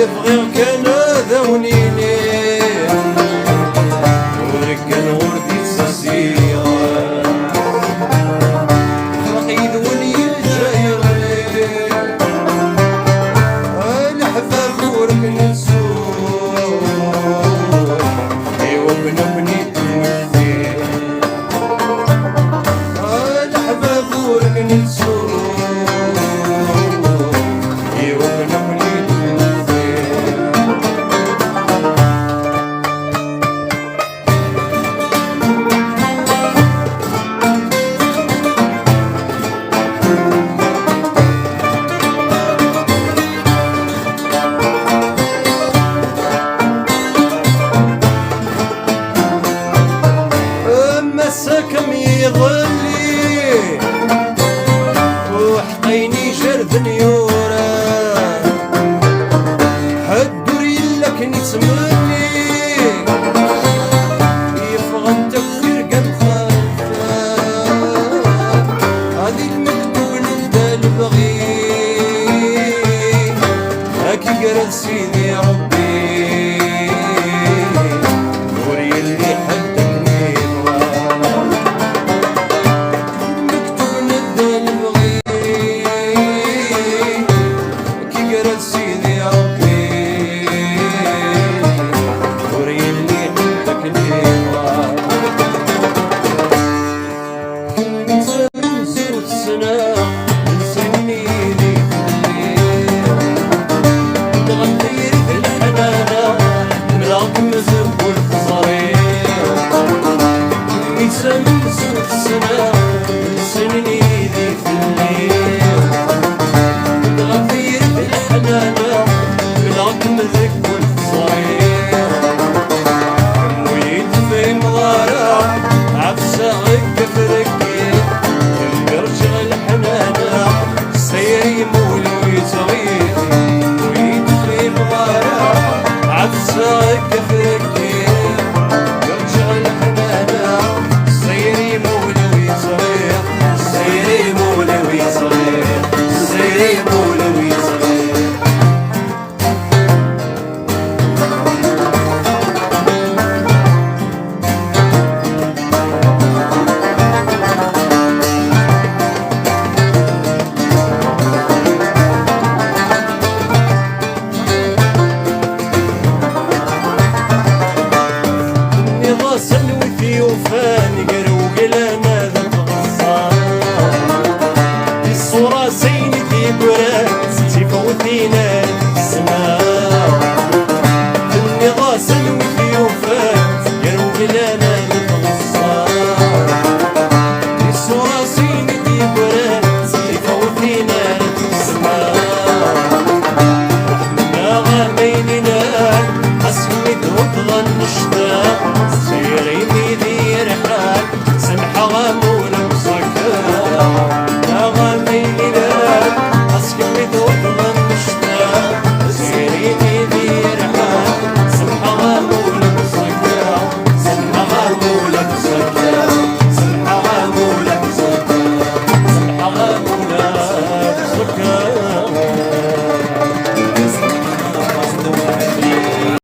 بغيغ كان ذاونيني وركان وردي تساسية رقيد ولي جايغلي الحفاف وركن السور ايوا بنبني تمثيل الحفاف وركن السور ايوا بنبني مساكم يظلي وحقيني جرد نيورا هدوري لك نتمني يفغن تكفير قم خالفا هذي المكتوب لدى البغي هاكي قرد سيدي ربي نوري اللي حدك سيدي ربي وريني حبك نيوة زوج سنة من سنيني تغطير في الحنانة ملاك مزبول صغير زوج سنة من سنيني في الليل تغطير في الحنانة ملاك مزبول